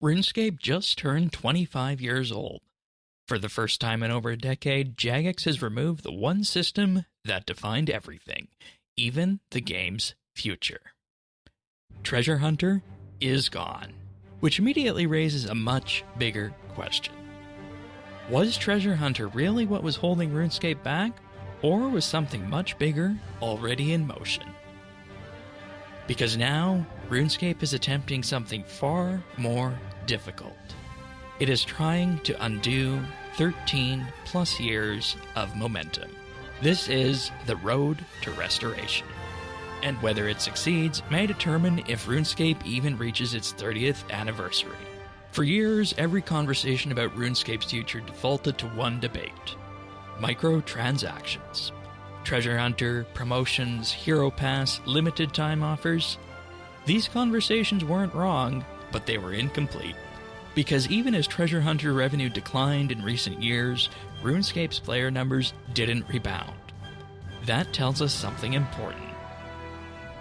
RuneScape just turned 25 years old. For the first time in over a decade, Jagex has removed the one system that defined everything, even the game's future. Treasure Hunter is gone, which immediately raises a much bigger question. Was Treasure Hunter really what was holding RuneScape back, or was something much bigger already in motion? Because now, RuneScape is attempting something far more difficult. It is trying to undo 13 plus years of momentum. This is the road to restoration. And whether it succeeds may determine if RuneScape even reaches its 30th anniversary. For years, every conversation about RuneScape's future defaulted to one debate: microtransactions. Treasure Hunter, promotions, Hero Pass, limited time offers. These conversations weren't wrong, but they were incomplete. Because even as Treasure Hunter revenue declined in recent years, RuneScape's player numbers didn't rebound. That tells us something important.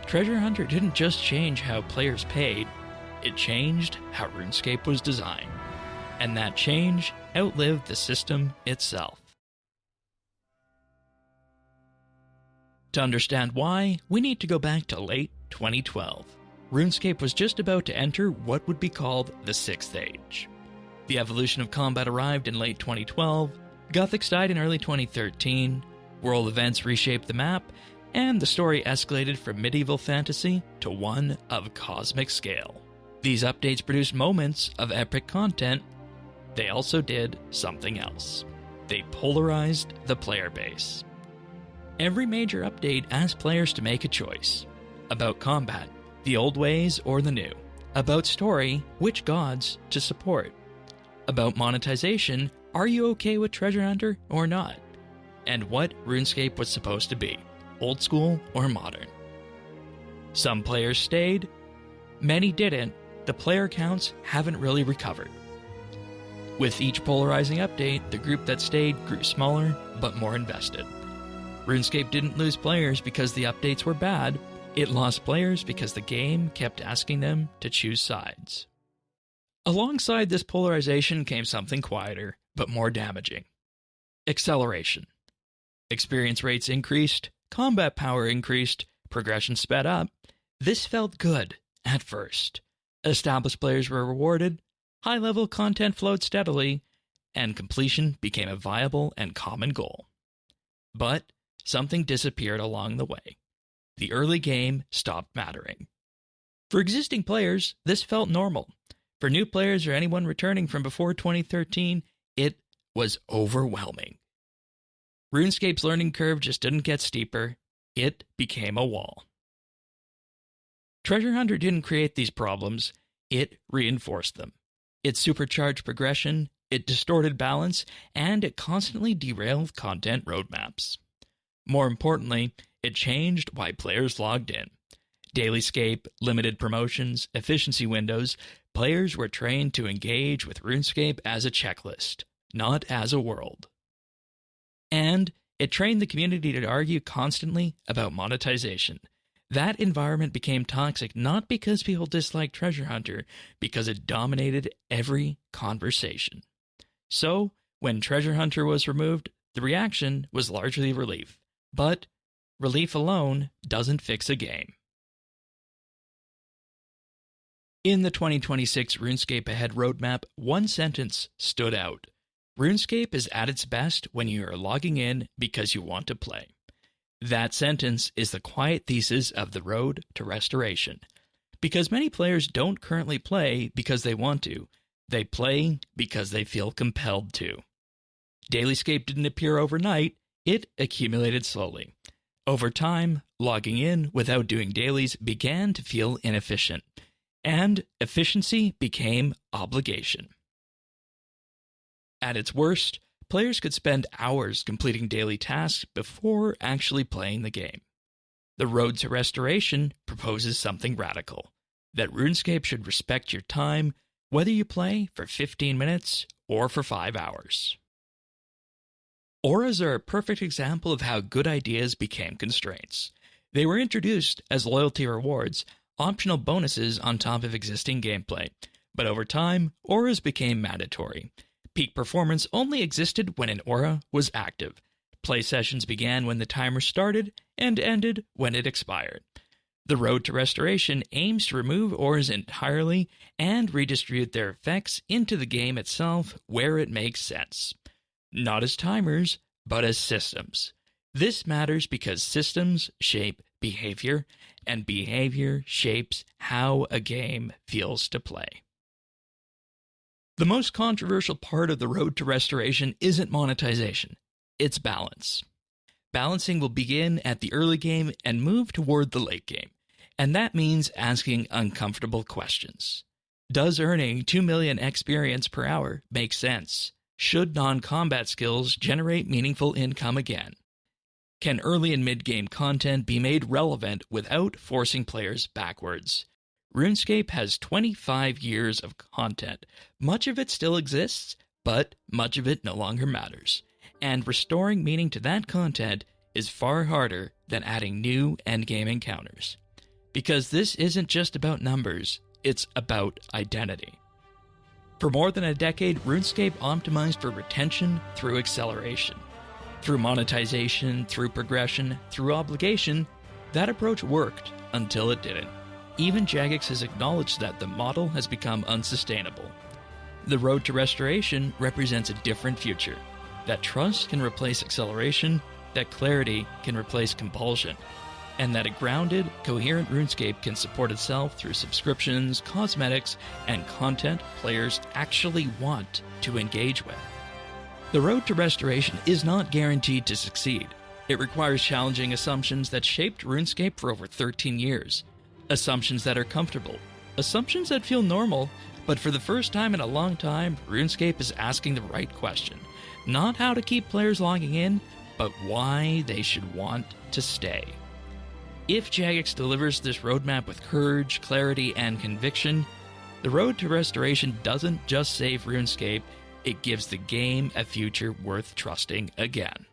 Treasure Hunter didn't just change how players paid, it changed how RuneScape was designed. And that change outlived the system itself. To understand why, we need to go back to late 2012. RuneScape was just about to enter what would be called the 6th Age. The evolution of combat arrived in late 2012, Gothics died in early 2013, world events reshaped the map, and the story escalated from medieval fantasy to one of cosmic scale. These updates produced moments of epic content. They also did something else. They polarized the player base. Every major update asked players to make a choice. About combat, the old ways or the new. About story, which gods to support. About monetization, are you okay with Treasure Hunter or not? And what RuneScape was supposed to be, old school or modern. Some players stayed, many didn't. The player counts haven't really recovered. With each polarizing update, the group that stayed grew smaller but more invested. RuneScape didn't lose players because the updates were bad. It lost players because the game kept asking them to choose sides. Alongside this polarization came something quieter, but more damaging. Acceleration. Experience rates increased, combat power increased, progression sped up. This felt good at first. Established players were rewarded, high-level content flowed steadily, and completion became a viable and common goal. But something disappeared along the way. The early game stopped mattering. For existing players, this felt normal. For new players or anyone returning from before 2013, it was overwhelming. RuneScape's learning curve just didn't get steeper, it became a wall. Treasure Hunter didn't create these problems, it reinforced them. It supercharged progression, it distorted balance, and it constantly derailed content roadmaps. More importantly, it changed why players logged in. Dailyscape, limited promotions, efficiency windows, players were trained to engage with RuneScape as a checklist, not as a world. And it trained the community to argue constantly about monetization. That environment became toxic not because people disliked Treasure Hunter, because it dominated every conversation. So, when Treasure Hunter was removed, the reaction was largely relief. But relief alone doesn't fix a game. In the 2026 RuneScape Ahead roadmap, one sentence stood out. RuneScape is at its best when you are logging in because you want to play. That sentence is the quiet thesis of the road to restoration. Because many players don't currently play because they want to. They play because they feel compelled to. Dailyscape didn't appear overnight. It accumulated slowly. Over time, logging in without doing dailies began to feel inefficient, and efficiency became obligation. At its worst, players could spend hours completing daily tasks before actually playing the game. The road to restoration proposes something radical, that RuneScape should respect your time, whether you play for 15 minutes or for 5 hours. Auras are a perfect example of how good ideas became constraints. They were introduced as loyalty rewards, optional bonuses on top of existing gameplay. But over time, auras became mandatory. Peak performance only existed when an aura was active. Play sessions began when the timer started and ended when it expired. The road to restoration aims to remove auras entirely and redistribute their effects into the game itself where it makes sense. Not as timers, but as systems. This matters because systems shape behavior, and behavior shapes how a game feels to play. The most controversial part of the road to restoration isn't monetization, it's balance. Balancing will begin at the early game and move toward the late game, and that means asking uncomfortable questions. Does earning 2 million experience per hour make sense? Should non-combat skills generate meaningful income again? Can early and mid-game content be made relevant without forcing players backwards? RuneScape has 25 years of content. Much of it still exists, but much of it no longer matters. And restoring meaning to that content is far harder than adding new endgame encounters. Because this isn't just about numbers, it's about identity. For more than a decade, RuneScape optimized for retention through acceleration. Through monetization, through progression, through obligation, that approach worked until it didn't. Even Jagex has acknowledged that the model has become unsustainable. The road to restoration represents a different future. That trust can replace acceleration, that clarity can replace compulsion, and that a grounded, coherent RuneScape can support itself through subscriptions, cosmetics, and content players actually want to engage with. The road to restoration is not guaranteed to succeed. It requires challenging assumptions that shaped RuneScape for over 13 years. Assumptions that are comfortable. Assumptions that feel normal, but for the first time in a long time, RuneScape is asking the right question. Not how to keep players logging in, but why they should want to stay. If Jagex delivers this roadmap with courage, clarity, and conviction, the road to restoration doesn't just save RuneScape, it gives the game a future worth trusting again.